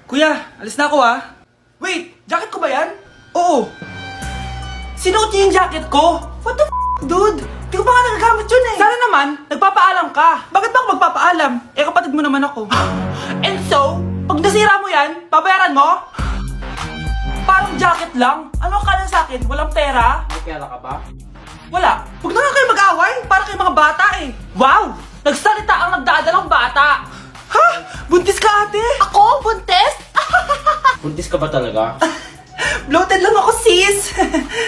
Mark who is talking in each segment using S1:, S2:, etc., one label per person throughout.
S1: Kuya, alis na ako ah. Wait, jacket ko ba yan? Oo. Sinuot niya yung jacket ko? What the dude? Di ko pa nga nagagamit yun eh. Sana naman, nagpapaalam ka. Bakit ba ako magpapaalam? Eh, kapatid mo naman ako. And so, pag nasira mo yan, babayaran mo? Parang jacket lang. Ano ka na sa akin? Walang pera?
S2: May pera ka ba?
S1: Wala. Huwag na nga kayo mag-away. Para kayo mga bata eh. Wow! Nagsalita ang nagdadalang bata. Ha? Buntis ka ate? Ako? Buntis?
S2: Buntis ka ba talaga?
S1: Bloated lang ako sis.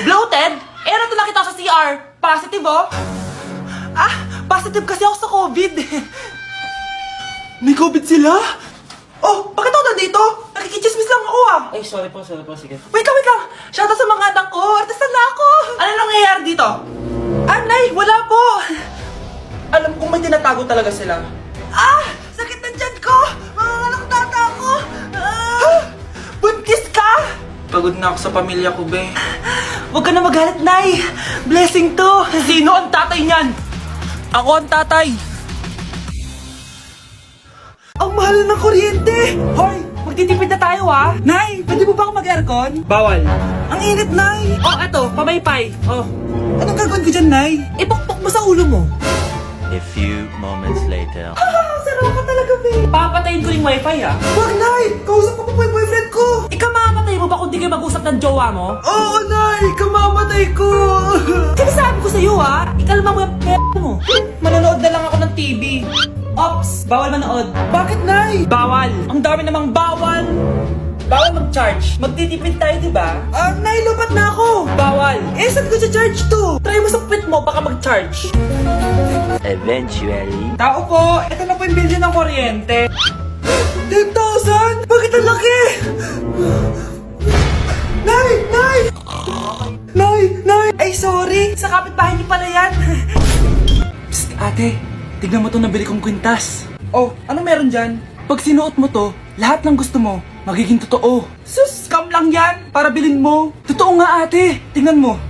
S1: Bloated? Eh ano nakita ko sa CR? Positive oh. Ah, positive kasi ako sa COVID. May COVID sila? Oh, bakit ako nandito? Nakikichismis lang ako ah.
S2: Ay, sorry po, sige.
S1: Wait lang. Shoutout sa mga anak ko. Artista na ako. Ano nangyayari dito? Nay, wala po. Alam kong may tinatago talaga sila. Ah! Sakit ng tiyan ko! Mga tata ko! Buntis ka! Pagod na ako sa pamilya ko, be. Huwag ka na magalit, Nay. Blessing to. Sino ang tatay niyan? Ako ang tatay. Ang mahal ng kuryente! Hoy! Magtitipid na tayo ha! Nay! Pwede mo ba ako mag-aircon? Bawal. Ang init, Nay! Oh, eto, pamaypay. Oh. Anong gagawin ko dyan, Nay? Ipukpok mo sa ulo mo.
S3: A few moments later.
S1: Saro ka talaga, babe. Papatayin ko yung wifi, ha? Wag, Nay! Kausap ko pa po yung boyfriend ko! Ikamamatay mo ba kung di kayo mag-usap ng jowa mo? Oo, Nay! Kamamatay ko! Sinasabi ko sa'yo, ha? Ikalma mo yung mo. Manonood na lang ako ng TV. Ops! Bawal manood. Bakit, Nay? Bawal. Ang dami namang bawal. Bawal mag-charge. Magtitipid tayo, di ba? Nay, lupat na ako. Bawal. Eh, saan ko sa-charge to? Try mo sa puwit mo, baka mag-charge.
S3: Eventually.
S1: Tao po, ito na po yung bill ng kuryente. 10,000? Bakit ang laki? Nay! Ay, sorry. Sa kapitbahay niyo pala yan. Psst, ate. Tignan mo to nabili kong kwintas. Oh, anong meron dyan? Pag sinuot mo to, lahat ng gusto mo, magiging totoo. Sus, scam lang yan para bilhin mo. Totoo nga ate, tingnan mo.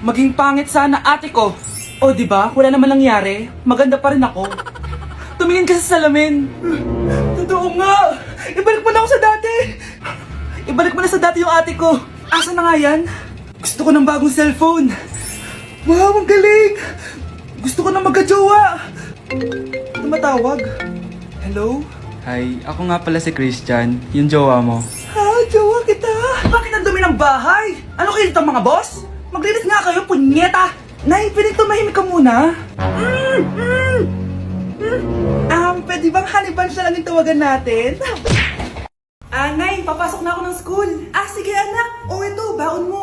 S1: Maging pangit sana ate ko. O diba, wala naman nangyari, maganda pa rin ako. Tumingin ka sa salamin. Totoo nga, ibalik mo na ako sa dati. Ibalik mo na sa dati yung ate ko. Asa na nga yan? Gusto ko ng bagong cellphone. Wow, ang galing. Gusto ko na magka-jowa. Tumatawag. Hello?
S4: Hi, ako nga pala si Christian, yung jowa mo.
S1: Ha, jowa kita. Bakit ang dumi ng bahay? Ano kayo dito mga boss? Maglinis nga kayo, punyeta. Nay, pwede tumahimik ka muna? Pwede bang honey bunch na lang yung tawagan natin? Nay, papasok na ako ng school. Sige anak. Ito, baon mo.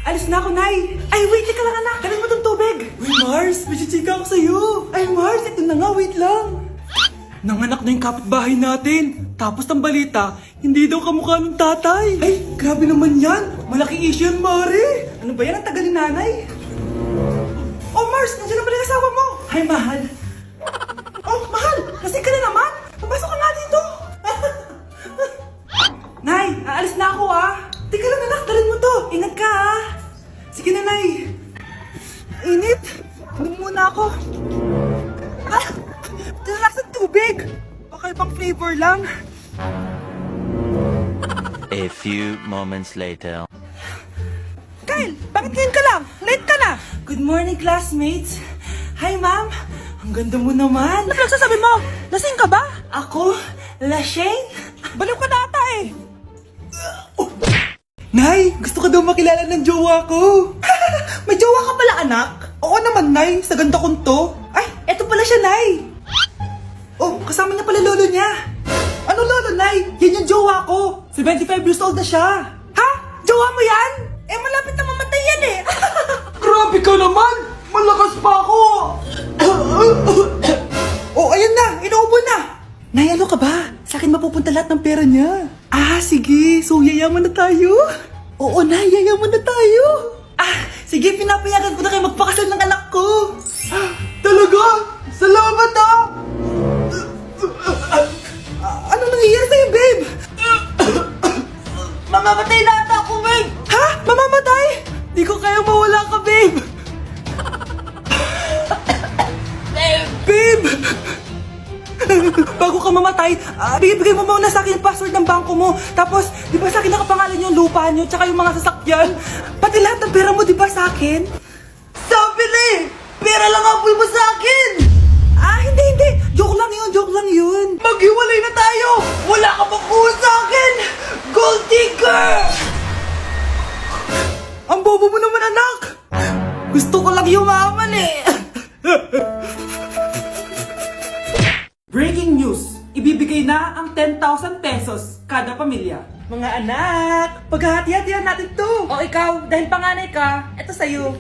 S1: Alis na ako, Nay. Ay, wait, teka lang anak. Kanin mo tong tubig. Uy, Mars, may chichika ako sa'yo. Ay, Mars, ito na nga, wait lang. Nanganak na yung kapitbahay natin. Tapos ng balita, hindi daw kamukha ng tatay. Ay, grabe naman yan. Malaking issue yan, Mari. Ano ba yan? Ang tagal ni nanay. Oh, Mars, nandiyan na pala yung asawa mo. Hi, mahal. Oh, mahal, lasing ka na naman. Papasok ka nga dito. Nay, aalis na ako Teka lang anak, dalhin mo to. Ingat ka Sige na, Nay. Init. Inom muna ako. Talasang tubig. Baka ibang flavor lang.
S3: A few moments later.
S1: Kyle, bakit ngayon ka lang? Late ka na. Good morning, classmates. Hi, ma'am. Ang ganda mo naman. Ano nagsasabi mo? Lasing ka ba? Ako? Lasing? Baliw ka na ata eh. Nay, gusto ko daw makilala ng jowa ko. May jowa ka pala, anak? Oo naman, Nay. Sa ganda kong to. Ay, eto pala siya, Nay. Oh, kasama niya pala lolo niya. Ano lolo, Nay? Yan yung jowa ko. 75 years old na siya. Ha? Jowa mo yan? Eh, malapit na mamatay yan eh. Grabe ka naman. Malakas pa ako. Oh, ayan na. Inuubo na. Nay, ano ka ba? Sa akin mapupunta lahat ng pera niya. Sige. So, yayaman na tayo? Oo, Nay. Yayaman na tayo. Sige. Pinapayagan ko na kayo magpakasal ng anak ko. Talaga? Salamat Ano nangyayari sa'yo, babe? Mamamatay na ata ako, babe. Ha? Mamamatay? Di ko kaya mawala ka, babe. Babe! Bago ka mamatay, ibigay mo muna sa akin yung password ng bangko mo. Tapos, di ba sa akin nakapangalan yung lupa nyo, tsaka yung mga sasakyan? Pati lahat ng pera mo, di ba sa akin? Sabi na eh! Pera lang apoy mo sa akin! Ah, hindi. Joke lang yun. Maghiwalay na tayo! Wala ka bang kuha sa akin! Gold digger! Ang bobo mo naman, anak! Gusto ko lang yumaman eh! Breaking news! Ibibigay na ang 10,000 pesos kada pamilya. Mga anak, paghahati-hatihan natin to. O ikaw, dahil panganay ka, eto sa'yo.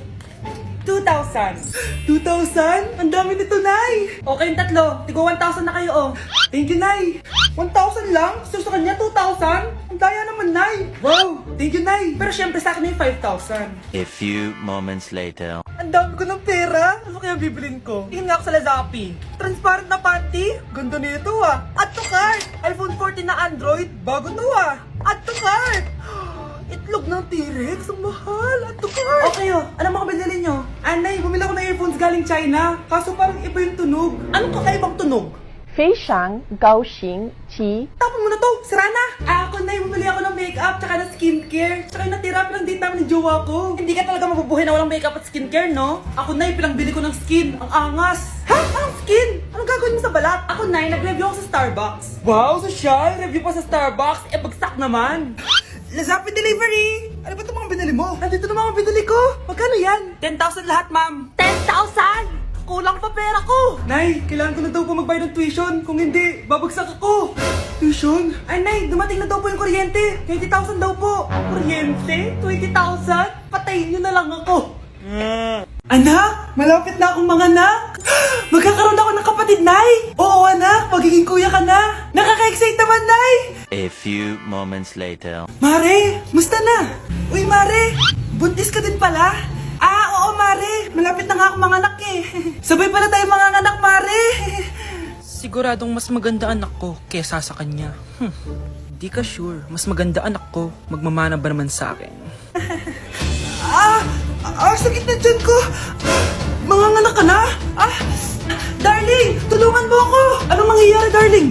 S1: 2,000. 2,000? Ang dami nito, Nay. O kayong tatlo, tigo 1,000 na kayo, oh. Thank you, Nay. 1,000 lang? So sa kanya, 2,000? Ang daya naman, Nay. Wow, thank you, Nay. Pero syempre sa akin yung 5,000.
S3: A few moments later.
S1: Ang dami ko ng pera. Ano kaya bibilin ko? Tingin nga ako sa Lazappi. Transparent na panty? Ganda nito ah. Add to cart. iPhone 14 na Android. Bago to ah. Add to cart. Itlog ng T-Rex. Ang mahal. Add to cart. Okay oh. Ano mga binili nyo? Anay, bumili ako ng earphones galing China. Kaso parang iba yung tunog. Anong kakaibang tunog?
S5: 非常高兴其
S1: Tapon mo na to, sira na! Ako na bumili ako ng makeup tsaka ng skincare. Tsaka yung natira pilang date namin ng jowa ko. Hindi ka talaga mabubuhay na walang makeup at skincare, no? Ako na pilang bili ko ng skin. Ang angas! Ha? Anong skin? Anong gagawin mo sa balat? Ako na nag-review ako sa Starbucks. Wow, social! Review pa sa Starbucks? Eh, bagsak naman! Lazappi Delivery! Ano ba itong mga binili mo? Nandito na mga binili ko! Magkano yan? 10,000 lahat, ma'am! 10,000! Kulang pa pera ko! Nay, kailangan ko na daw po magbayad ng tuition. Kung hindi, babagsak ako. Tuition? Ay, Nay, dumating na daw po yung kuryente. 20,000 daw po. Kuryente? 20,000? Patayin niyo na lang ako. Anak, malapit na akong mga anak. Magkakaroon ako ng kapatid, Nay. Oo, anak, magiging kuya ka na. Nakaka-excite naman, Nay.
S3: A few moments later.
S1: Mare, musta na? Uy, Mare, buntis ka din pala? Ah, oo, Mare. Malapit na nga akong mga anak eh. Sabay pala tayo mga anak, Mare. Siguradong mas maganda anak ko kesa sa kanya. Di ka sure. Mas maganda anak ko. Magmamana ba naman sa akin? Sakit na dyan ko. Mga anak ka na? Darling, tulungan mo ako. Anong mangyayari, darling?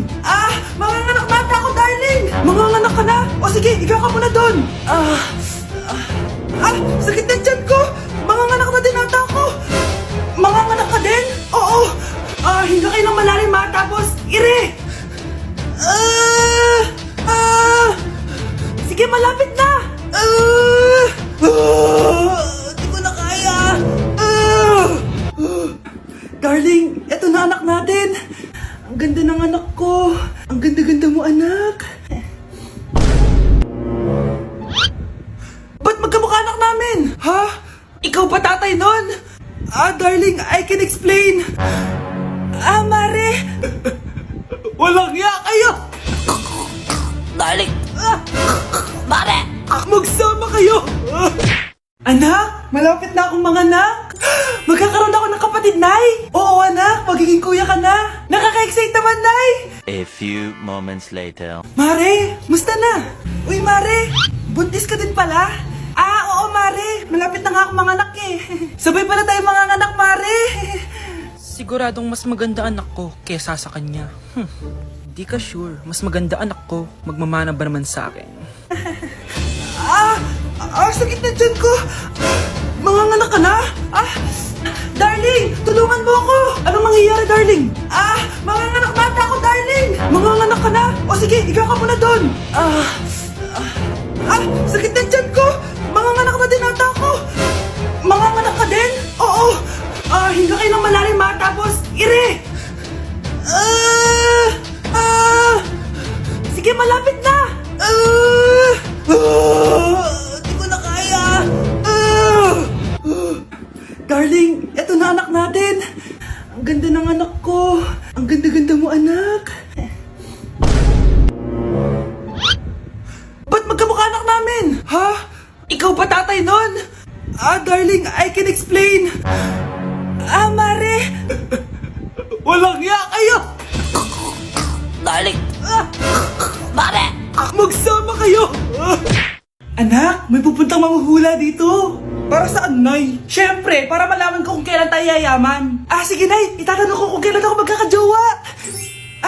S1: Mga anak bata ako, darling. Mga anak ka na? O sige, ikaw ka muna doon. Sakit na dyan ko. Mga anak na din ata ako. Mga anak ka din? Oo. Hinga kayo ng malalim ha, tapos ire. Sige, malapit na. Di ko na kaya. Darling, eto na anak natin. Ang ganda ng anak ko. Ang ganda-ganda mo, anak. Ba't magkamukha anak namin? Ha? Ikaw ba tatay nun? Darling, I can explain. Mare. Walang hiya kayo. Darling. Mare. Magsama kayo. Anak, malapit na akong mga anak. Magkakaroon ako ng kapatid, Nay. Oo, anak, magiging kuya ka na. Nakaka-excite naman, Nay.
S3: A few moments later.
S1: Mare, musta na? Uy, Mare, buntis ka din pala? Oo, Mare. Malapit na nga akong mga anak eh. Sabay pala tayo mga anak, Mare. Siguradong mas maganda anak ko kesa sa kanya. Di ka sure. Mas maganda anak ko. Magmamana ba naman sa akin? Sakit na dyan ko. Mga anak ka na? Darling, tulungan mo ako. Anong mangyayari, darling? Mga anak bata ako, darling. Mga anak ka na? O sige, ikaw ka muna doon. Sakit na dyan ko. Mga anak na din ata ako. Mga anak ka din? Oo. Hinga kayo ng malalim ha, tapos ire. Sige, malapit na. Di ko na kaya. Darling, eto na anak natin. Ang ganda ng anak ko. Ang ganda-ganda mo, anak. Ba't magkamukha anak namin? Ha? Ikaw ba tatay nun? Darling, I can explain. Mare. Walang hiya kayo. Darling. Mare. Magsama kayo. Anak, may pupuntang manghuhula dito. Para saan, Nay? Siyempre, para malaman ko kung kailan tayo yayaman. Sige, Nay. Itatanong ko kung kailan ako magkakajowa.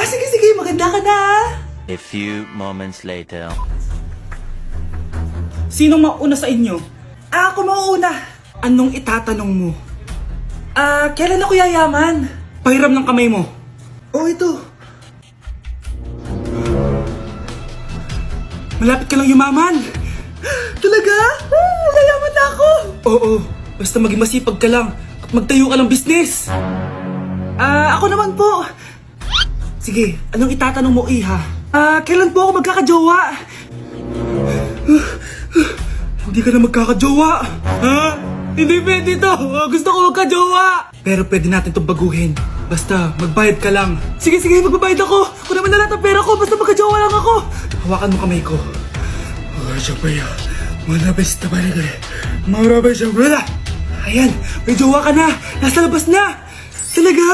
S1: Sige, maganda ka na.
S3: A few moments later.
S1: Sinong mauna sa inyo? Ako mauna. Anong itatanong mo? Kailan ako yayaman? Pahiram ng kamay mo. Oh, ito. Malapit ka lang yumaman. Talaga? Yayaman na ako. Oo, basta maging masipag ka lang at magtayo ka ng business. Ako naman po. Sige, anong itatanong mo, Iha? Kailan po ako magkakajowa? Hindi ka na magkakajowa. Ha? Hindi pwede to. Gusto ko magkajowa. Pero pwede natin itong baguhin. Basta, magbayad ka lang. Sige, magbabayad ako. Kung naman na lahat ang pera ko, basta magkajowa lang ako. Hawakan mo kamay ko. Ayan, may jowa ka na. Nasa labas na. Talaga?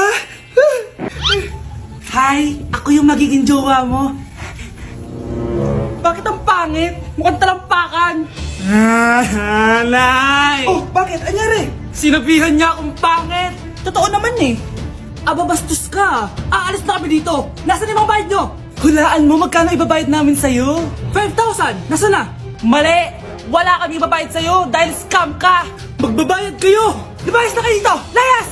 S1: Hi, ako yung magiging jowa mo. Bakit ang pangit? Mukhang talampakan. Nay! Oh, bakit? Anyari? Sinabihan niya akong pangit. Totoo naman eh. Ababastos ka. Aalis na kami dito. Nasaan yung mga bayad nyo? Hulaan mo magkano ibabayad namin sa'yo? 5,000! Nasaan na? Mali! Wala kami ibabayad sa'yo dahil scam ka! Magbabayad kayo! Lumayas na kayo dito! Layas!